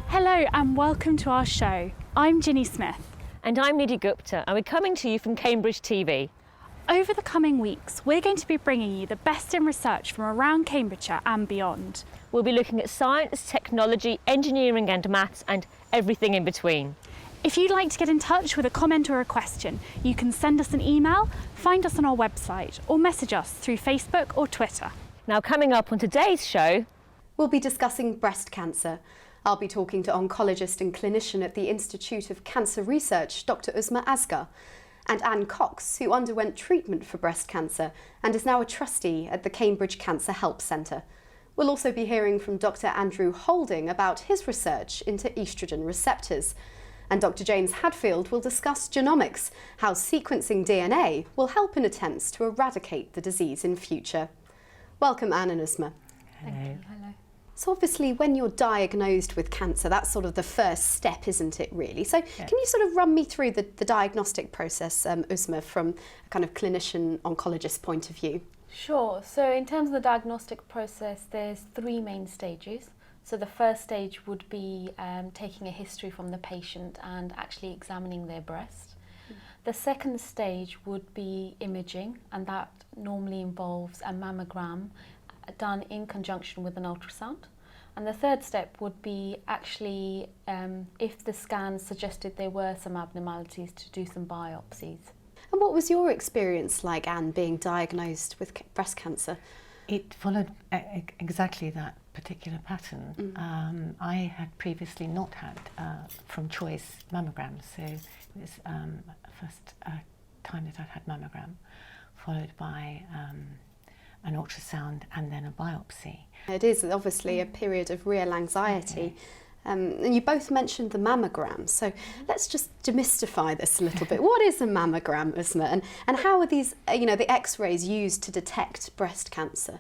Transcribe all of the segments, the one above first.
Hello and welcome to our show. I'm Ginny Smith. And I'm Nidhi Gupta, and we're coming to you from Cambridge TV. Over the coming weeks, we're going to be bringing you the best in research from around Cambridgeshire and beyond. We'll be looking at science, technology, engineering and maths, and everything in between. If you'd like to get in touch with a comment or a question, you can send us an email, find us on our website, or message us through Facebook or Twitter. Now, coming up on today's show, we'll be discussing breast cancer. I'll be talking to oncologist and clinician at the Institute of Cancer Research, Dr. Uzma Asghar, and Anne Cox, who underwent treatment for breast cancer and is now a trustee at the Cambridge Cancer Help Centre. We'll also be hearing from Dr. Andrew Holding about his research into oestrogen receptors. And Dr. James Hadfield will discuss genomics, how sequencing DNA will help in attempts to eradicate the disease in future. Welcome, Anne and Uzma. Hello. Hello. So obviously when you're diagnosed with cancer, that's sort of the first step, isn't it, really? So Can you sort of run me through the diagnostic process, Uzma, from a kind of clinician oncologist point of view? Sure. So in terms of the diagnostic process, there's three main stages. So the first stage would be taking a history from the patient and actually examining their breast. The second stage would be imaging, and that normally involves a mammogram done in conjunction with an ultrasound. And the third step would be actually, if the scans suggested there were some abnormalities, to do some biopsies. And what was your experience like, Anne, being diagnosed with breast cancer? It followed exactly that particular pattern. I had previously not had, from choice, mammograms, so it was first time that I'd had mammogram, followed by an ultrasound and then a biopsy. It is obviously a period of real anxiety. And you both mentioned the mammogram, so let's just demystify this a little bit. What is a mammogram, Uzma, and how are these, the X-rays used to detect breast cancer?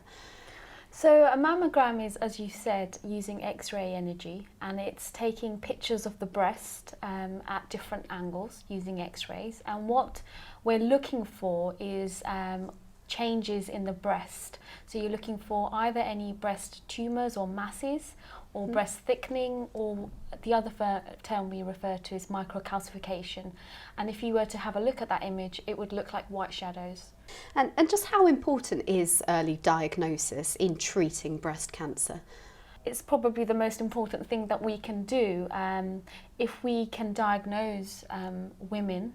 So a mammogram is, as you said, using X-ray energy, and it's taking pictures of the breast at different angles using X-rays. And what we're looking for is changes in the breast. So you're looking for either any breast tumours or masses, or breast thickening, or the other term we refer to is microcalcification. And if you were to have a look at that image, it would look like white shadows. And just how important is early diagnosis in treating breast cancer? It's probably the most important thing that we can do. If we can diagnose women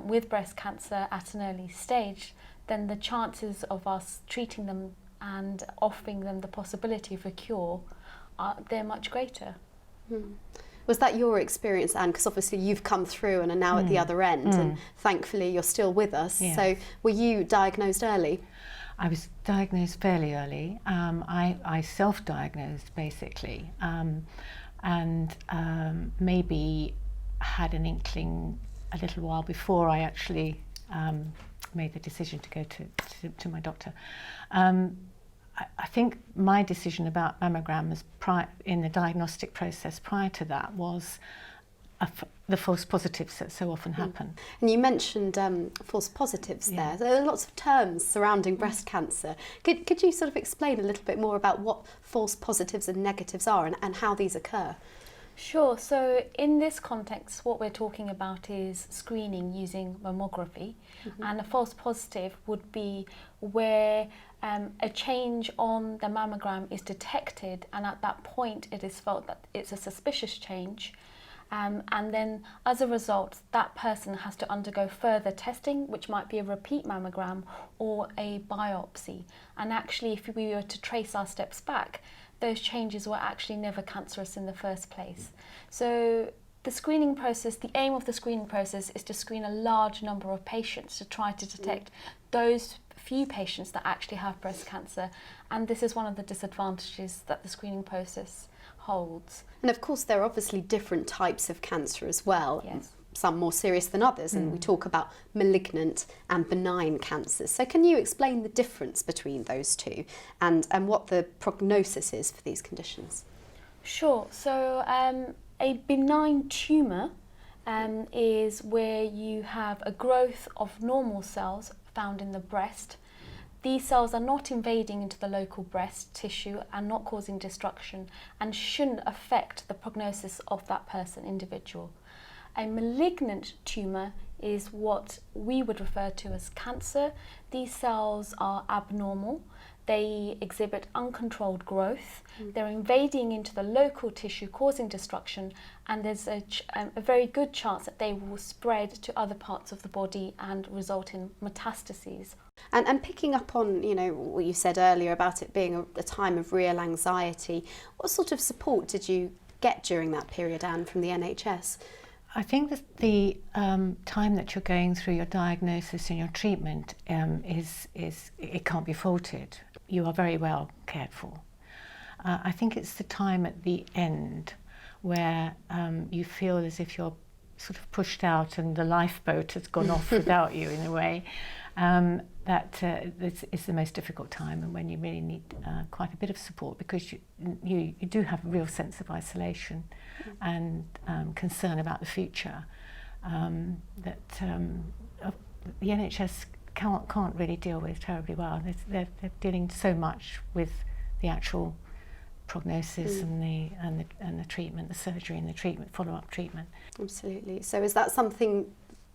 with breast cancer at an early stage, then the chances of us treating them and offering them the possibility of a cure, they're much greater. Was that your experience, Anne? Because obviously you've come through and are now at the other end, and thankfully you're still with us. Yes. So were you diagnosed early? I was diagnosed fairly early. I self-diagnosed basically, and maybe had an inkling a little while before I actually made the decision to go to my doctor. I think my decision about mammograms in the diagnostic process prior to that was the false positives that so often happen. And you mentioned false positives there. There are lots of terms surrounding breast cancer. Could you sort of explain a little bit more about what false positives and negatives are and how these occur? Sure. So in this context, what we're talking about is screening using mammography. And a false positive would be where a change on the mammogram is detected, and at that point it is felt that it's a suspicious change. And then as a result, that person has to undergo further testing, which might be a repeat mammogram or a biopsy. And actually, if we were to trace our steps back, those changes were actually never cancerous in the first place. So the screening process, the aim of the screening process is to screen a large number of patients to try to detect those few patients that actually have breast cancer, and this is one of the disadvantages that the screening process holds. And of course, there are obviously different types of cancer as well. Yes. Some more serious than others, and we talk about malignant and benign cancers. So can you explain the difference between those two and what the prognosis is for these conditions? Sure. So a benign tumour is where you have a growth of normal cells found in the breast. These cells are not invading into the local breast tissue and not causing destruction and shouldn't affect the prognosis of that individual. A malignant tumour is what we would refer to as cancer. These cells are abnormal. They exhibit uncontrolled growth. They're invading into the local tissue, causing destruction, and there's a very good chance that they will spread to other parts of the body and result in metastases. And picking up on, you know, what you said earlier about it being a time of real anxiety, what sort of support did you get during that period, Anne, from the NHS? I think that the time that you're going through your diagnosis and your treatment is it can't be faulted. You are very well cared for. I think it's the time at the end where you feel as if you're sort of pushed out and the lifeboat has gone off without you in a way. That this is the most difficult time, and when you really need quite a bit of support, because you do have a real sense of isolation and concern about the future. The NHS can't really deal with terribly well. They're dealing so much with the actual prognosis and the treatment, the surgery and the treatment, follow-up treatment. Absolutely. So is that something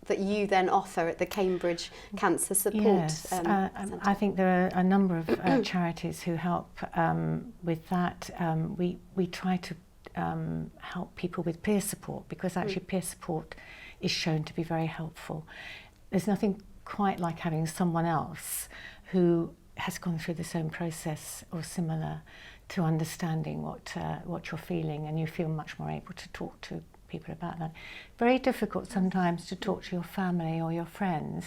that you then offer at the Cambridge Cancer Support Centre? I think there are a number of charities who help with that. We try to help people with peer support, because actually peer support is shown to be very helpful. There's nothing quite like having someone else who has gone through the same process or similar to understanding what you're feeling, and you feel much more able to talk to people about that. Very difficult sometimes to talk to your family or your friends,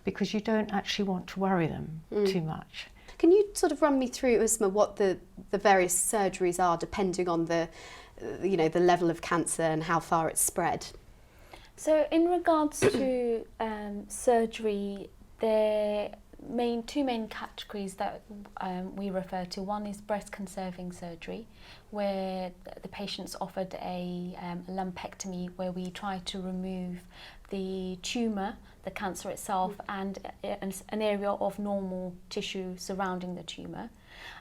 because you don't actually want to worry them too much. Can you sort of run me through, Uzma, what the various surgeries are depending on the level of cancer and how far it's spread? So in regards to surgery, there are two main categories that we refer to. One is breast conserving surgery, where the patient's offered a lumpectomy, where we try to remove the tumour, the cancer itself, and an area of normal tissue surrounding the tumour.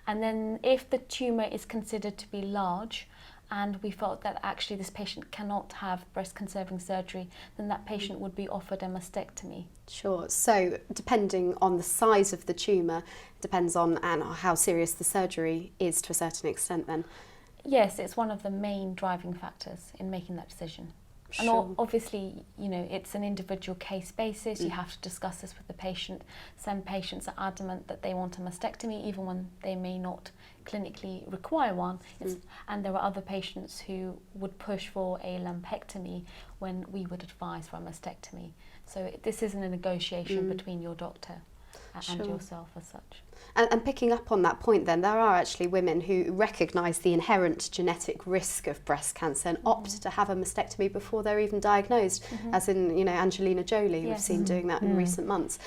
And then if the tumour is considered to be large, and we felt that actually this patient cannot have breast conserving surgery, then that patient would be offered a mastectomy. Sure. So depending on the size of the tumour, depends on how serious the surgery is to a certain extent then? Yes, it's one of the main driving factors in making that decision. Sure. And obviously, it's an individual case basis. You have to discuss this with the patient. Some patients are adamant that they want a mastectomy, even when they may not clinically require one. And there are other patients who would push for a lumpectomy when we would advise for a mastectomy. So this isn't a negotiation between your doctor and yourself as such. And picking up on that point then, there are actually women who recognise the inherent genetic risk of breast cancer and opt to have a mastectomy before they're even diagnosed, as in, Angelina Jolie, we've seen doing that in recent months.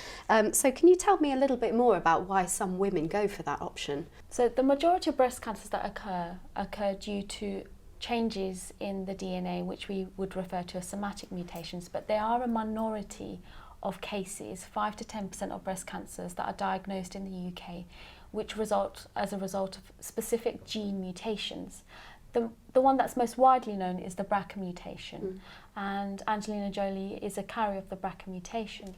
So can you tell me a little bit more about why some women go for that option? So the majority of breast cancers that occur due to changes in the DNA, which we would refer to as somatic mutations, but there are a minority of cases, 5 to 10% of breast cancers that are diagnosed in the UK, which result as a result of specific gene mutations. The one that's most widely known is the BRCA mutation, and Angelina Jolie is a carrier of the BRCA mutation.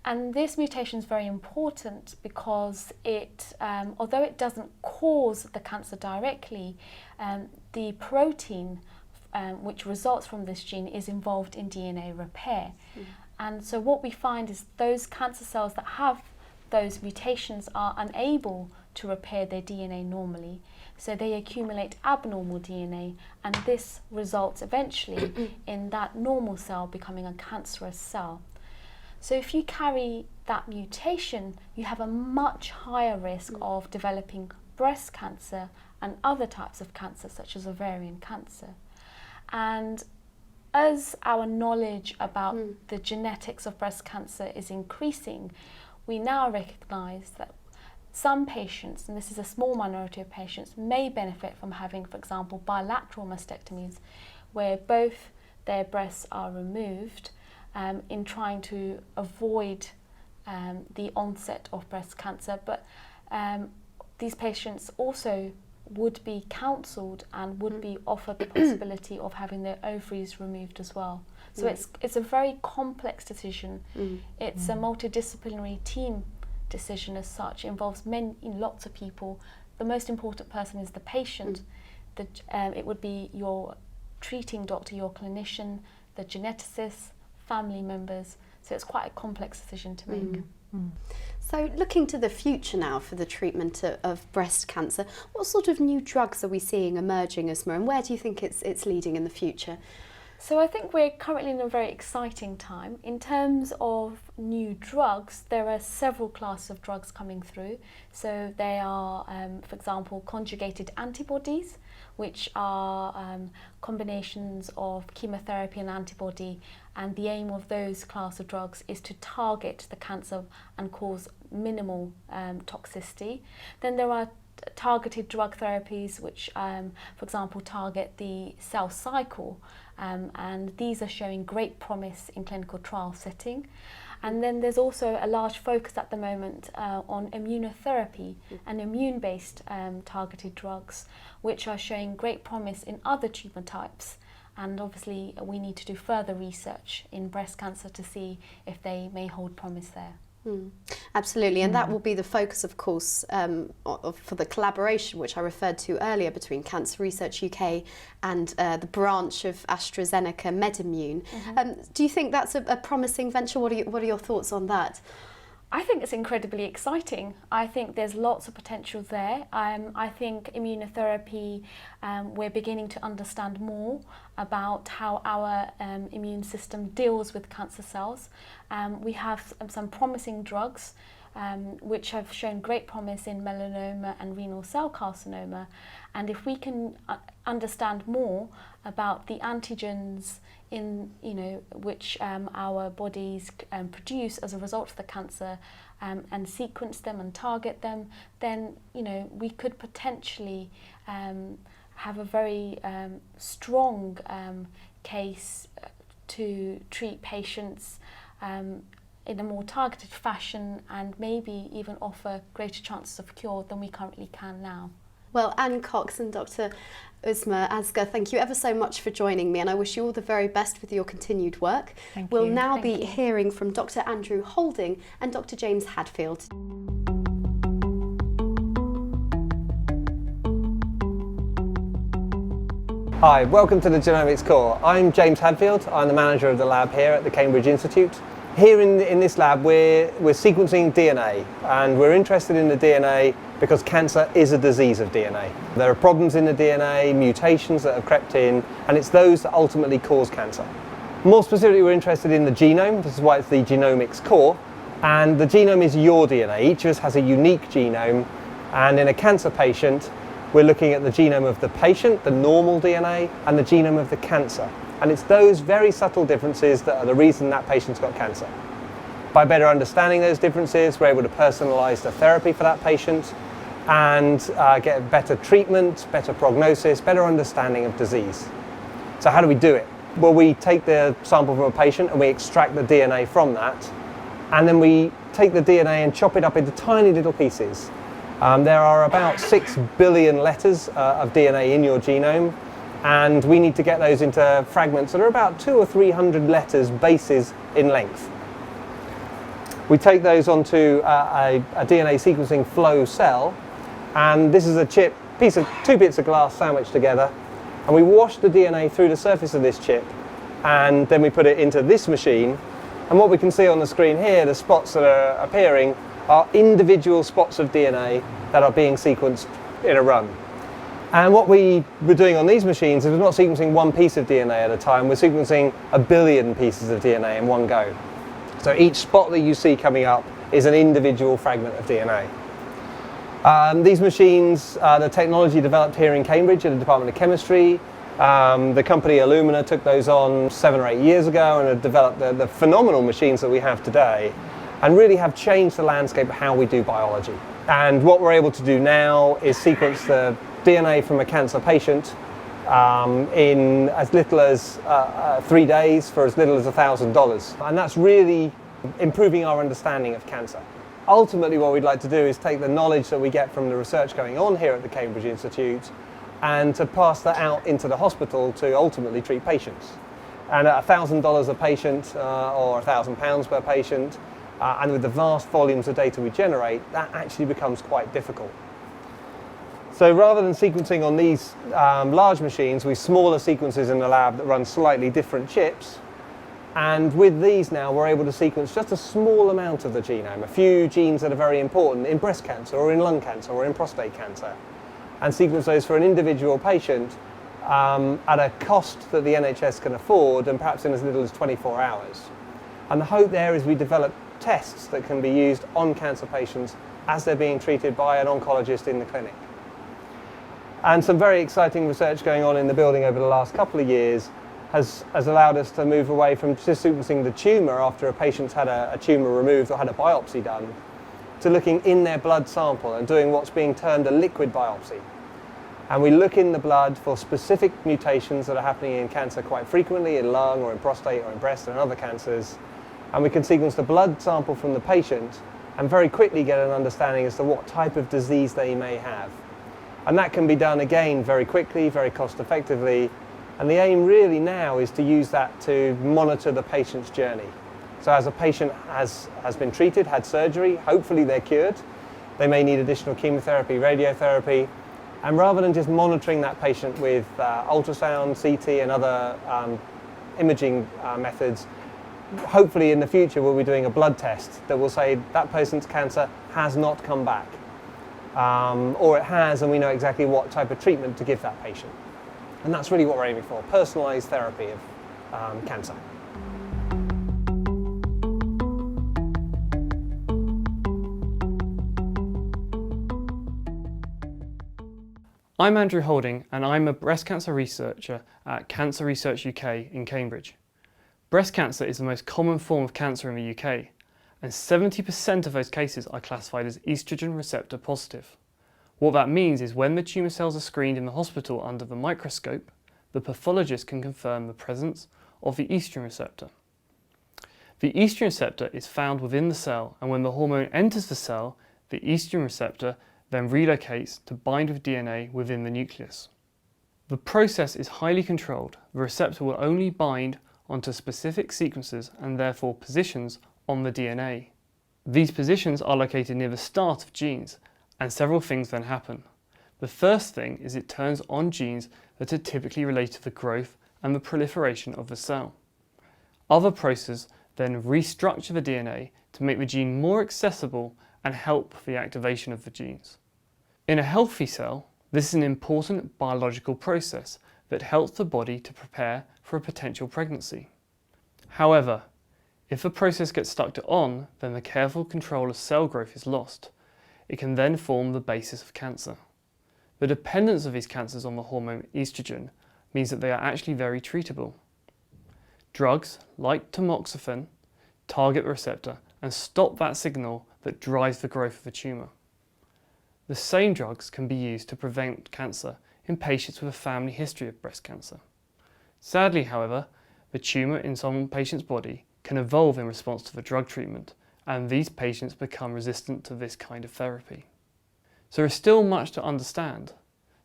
And this mutation is very important because it, although it doesn't cause the cancer directly, the protein which results from this gene is involved in DNA repair. And so what we find is those cancer cells that have those mutations are unable to repair their DNA normally. So they accumulate abnormal DNA, and this results eventually in that normal cell becoming a cancerous cell. So if you carry that mutation, you have a much higher risk of developing breast cancer and other types of cancer, such as ovarian cancer. And as our knowledge about the genetics of breast cancer is increasing, we now recognise that some patients, and this is a small minority of patients, may benefit from having, for example, bilateral mastectomies, where both their breasts are removed in trying to avoid the onset of breast cancer. But these patients also would be counselled and would be offered the possibility of having their ovaries removed as well. So it's a very complex decision. It's a multidisciplinary team decision as such. It involves lots of people. The most important person is the patient. It would be your treating doctor, your clinician, the geneticist, family members. So it's quite a complex decision to make. So looking to the future now for the treatment of breast cancer, what sort of new drugs are we seeing emerging, Uzma, and where do you think it's leading in the future? So I think we're currently in a very exciting time. In terms of new drugs, there are several classes of drugs coming through. So they are, for example, conjugated antibodies, which are combinations of chemotherapy and antibody, and the aim of those class of drugs is to target the cancer and cause minimal toxicity. Then there are targeted drug therapies which, for example, target the cell cycle, and these are showing great promise in clinical trial setting. And then there's also a large focus at the moment on immunotherapy and immune-based targeted drugs, which are showing great promise in other tumour types. And obviously we need to do further research in breast cancer to see if they may hold promise there. Absolutely, and that will be the focus, of course, for the collaboration which I referred to earlier between Cancer Research UK and the branch of AstraZeneca MedImmune. Do you think that's a promising venture? What are your thoughts on that? I think it's incredibly exciting. I think there's lots of potential there. I think immunotherapy, we're beginning to understand more about how our immune system deals with cancer cells. We have some promising drugs which have shown great promise in melanoma and renal cell carcinoma. And if we can understand more about the antigens in which our bodies produce as a result of the cancer, and sequence them and target them, then we could potentially have a very strong case to treat patients in a more targeted fashion, and maybe even offer greater chances of cure than we currently can now. Well, Anne Cox and Dr. Uzma Azgar, thank you ever so much for joining me, and I wish you all the very best with your continued work. We'll now be hearing from Dr. Andrew Holding and Dr. James Hadfield. Hi, welcome to the Genomics Core. I'm James Hadfield. I'm the manager of the lab here at the Cambridge Institute. Here in this lab we're sequencing DNA, and we're interested in the DNA because cancer is a disease of DNA. There are problems in the DNA, mutations that have crept in, and it's those that ultimately cause cancer. More specifically, we're interested in the genome. This is why it's the Genomics Core, and the genome is your DNA. Each of us has a unique genome, and in a cancer patient we're looking at the genome of the patient, the normal DNA, and the genome of the cancer. And it's those very subtle differences that are the reason that patient's got cancer. By better understanding those differences, we're able to personalise the therapy for that patient and get better treatment, better prognosis, better understanding of disease. So how do we do it? Well, we take the sample from a patient and we extract the DNA from that, and then we take the DNA and chop it up into tiny little pieces. There are about 6 billion letters of DNA in your genome, and we need to get those into fragments that are about 200 or 300 letters bases in length. We take those onto a DNA sequencing flow cell, and this is a chip, two bits of glass sandwiched together, and we wash the DNA through the surface of this chip, and then we put it into this machine, and what we can see on the screen here, the spots that are appearing, are individual spots of DNA that are being sequenced in a run. And what we were doing on these machines is we're not sequencing one piece of DNA at a time, we're sequencing 1 billion pieces of DNA in one go. So each spot that you see coming up is an individual fragment of DNA. These machines, the technology developed here in Cambridge at the Department of Chemistry. The company Illumina took those on 7 or 8 years ago and have developed the phenomenal machines that we have today, and really have changed the landscape of how we do biology. And what we're able to do now is sequence the DNA from a cancer patient in as little as 3 days for as little as $1,000. And that's really improving our understanding of cancer. Ultimately, what we'd like to do is take the knowledge that we get from the research going on here at the Cambridge Institute and to pass that out into the hospital to ultimately treat patients. And at $1,000 a patient or £1,000 per patient, and with the vast volumes of data we generate, that actually becomes quite difficult. So rather than sequencing on these large machines, we have smaller sequences in the lab that run slightly different chips. And with these now, we're able to sequence just a small amount of the genome, a few genes that are very important in breast cancer or in lung cancer or in prostate cancer, and sequence those for an individual patient at a cost that the NHS can afford, and perhaps in as little as 24 hours. And the hope there is we develop tests that can be used on cancer patients as they're being treated by an oncologist in the clinic. And some very exciting research going on in the building over the last couple of years has allowed us to move away from just sequencing the tumour after a patient's had a tumour removed or had a biopsy done, to looking in their blood sample and doing what's being termed a liquid biopsy. And we look in the blood for specific mutations that are happening in cancer quite frequently, in lung or in prostate or in breast and other cancers. And we can sequence the blood sample from the patient and very quickly get an understanding as to what type of disease they may have. And that can be done again very quickly, very cost effectively. And the aim really now is to use that to monitor the patient's journey. So as a patient has been treated, had surgery, hopefully they're cured. They may need additional chemotherapy, radiotherapy. And rather than just monitoring that patient with ultrasound, CT and other imaging methods, hopefully in the future we'll be doing a blood test that will say that person's cancer has not come back. Or it has, and we know exactly what type of treatment to give that patient. And that's really what we're aiming for, personalised therapy of cancer. I'm Andrew Holding, and I'm a breast cancer researcher at Cancer Research UK in Cambridge. Breast cancer is the most common form of cancer in the UK, and 70% of those cases are classified as estrogen receptor positive. What that means is when the tumour cells are screened in the hospital under the microscope, the pathologist can confirm the presence of the estrogen receptor. The estrogen receptor is found within the cell, and when the hormone enters the cell, the estrogen receptor then relocates to bind with DNA within the nucleus. The process is highly controlled. The receptor will only bind onto specific sequences and therefore positions on the DNA. These positions are located near the start of genes, and several things then happen. The first thing is it turns on genes that are typically related to the growth and the proliferation of the cell. Other processes then restructure the DNA to make the gene more accessible and help the activation of the genes. In a healthy cell, this is an important biological process that helps the body to prepare for a potential pregnancy. However, if the process gets stuck on, then the careful control of cell growth is lost. It can then form the basis of cancer. The dependence of these cancers on the hormone estrogen means that they are actually very treatable. Drugs like tamoxifen target the receptor and stop that signal that drives the growth of the tumour. The same drugs can be used to prevent cancer in patients with a family history of breast cancer. Sadly, however, the tumour in some patients' body can evolve in response to the drug treatment, and these patients become resistant to this kind of therapy. So there is still much to understand,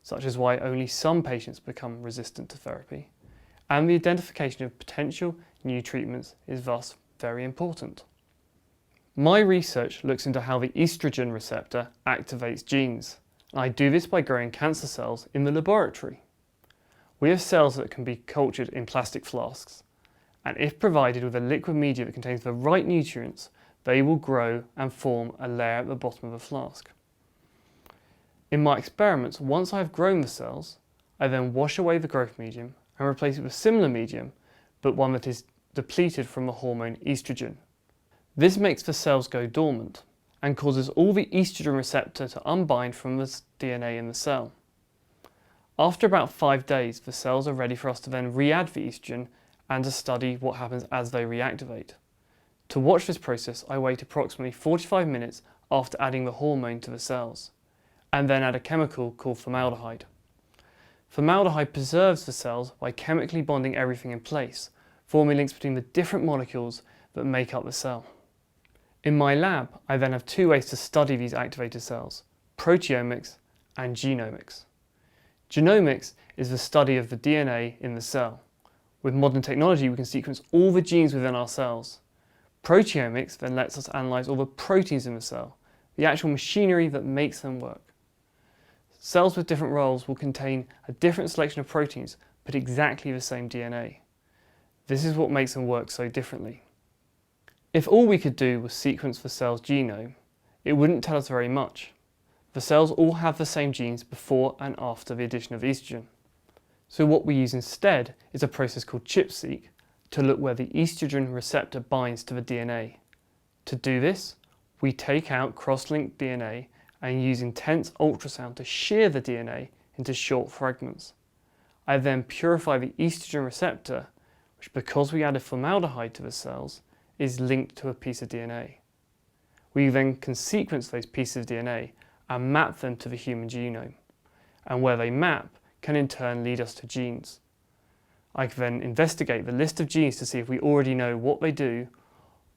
such as why only some patients become resistant to therapy, and the identification of potential new treatments is thus very important. My research looks into how the estrogen receptor activates genes, and I do this by growing cancer cells in the laboratory. We have cells that can be cultured in plastic flasks, and if provided with a liquid media that contains the right nutrients, they will grow and form a layer at the bottom of the flask. In my experiments, once I have grown the cells, I then wash away the growth medium and replace it with a similar medium, but one that is depleted from the hormone estrogen. This makes the cells go dormant and causes all the estrogen receptor to unbind from the DNA in the cell. After about 5 days, the cells are ready for us to then re-add the estrogen and to study what happens as they reactivate. To watch this process, I wait approximately 45 minutes after adding the hormone to the cells, and then add a chemical called formaldehyde. Formaldehyde preserves the cells by chemically bonding everything in place, forming links between the different molecules that make up the cell. In my lab, I then have 2 ways to study these activated cells: proteomics and genomics. Genomics is the study of the DNA in the cell. With modern technology, we can sequence all the genes within our cells. Proteomics then lets us analyse all the proteins in the cell, the actual machinery that makes them work. Cells with different roles will contain a different selection of proteins, but exactly the same DNA. This is what makes them work so differently. If all we could do was sequence the cell's genome, it wouldn't tell us very much. The cells all have the same genes before and after the addition of estrogen. So what we use instead is a process called ChIP-seq to look where the estrogen receptor binds to the DNA. To do this, we take out cross-linked DNA and use intense ultrasound to shear the DNA into short fragments. I then purify the estrogen receptor, which, because we added formaldehyde to the cells, is linked to a piece of DNA. We then can sequence those pieces of DNA and map them to the human genome, and where they map can in turn lead us to genes. I can then investigate the list of genes to see if we already know what they do,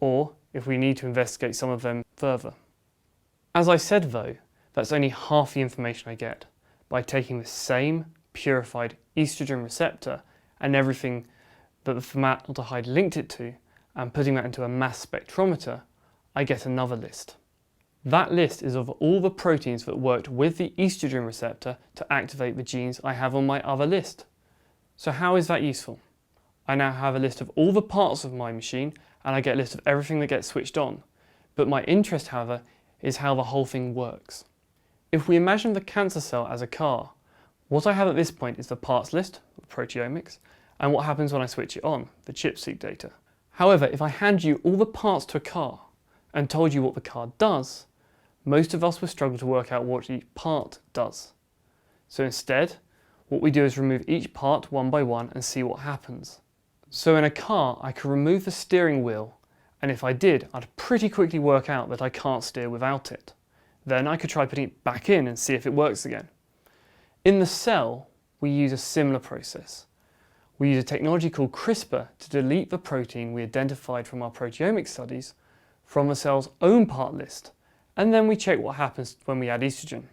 or if we need to investigate some of them further. As I said though, that's only half the information I get. By taking the same purified estrogen receptor and everything that the formaldehyde linked it to, and putting that into a mass spectrometer, I get another list. That list is of all the proteins that worked with the estrogen receptor to activate the genes I have on my other list. So how is that useful? I now have a list of all the parts of my machine, and I get a list of everything that gets switched on. But my interest, however, is how the whole thing works. If we imagine the cancer cell as a car, what I have at this point is the parts list, the proteomics, and what happens when I switch it on, the ChIP-seq data. However, if I hand you all the parts to a car and told you what the car does, most of us would struggle to work out what each part does. So instead, what we do is remove each part one by one and see what happens. So in a car, I could remove the steering wheel, and if I did, I'd pretty quickly work out that I can't steer without it. Then I could try putting it back in and see if it works again. In the cell, we use a similar process. We use a technology called CRISPR to delete the protein we identified from our proteomic studies from the cell's own part list, and then we check what happens when we add estrogen.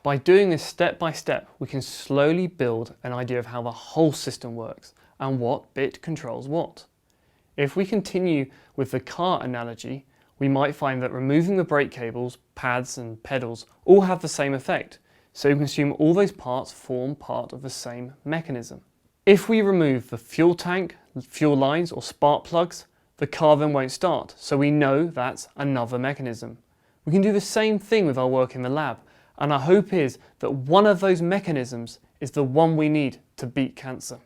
By doing this step by step, we can slowly build an idea of how the whole system works and what bit controls what. If we continue with the car analogy, we might find that removing the brake cables, pads and pedals all have the same effect, so we can assume all those parts form part of the same mechanism. If we remove the fuel tank, fuel lines or spark plugs, the car then won't start, so we know that's another mechanism. We can do the same thing with our work in the lab, and our hope is that one of those mechanisms is the one we need to beat cancer.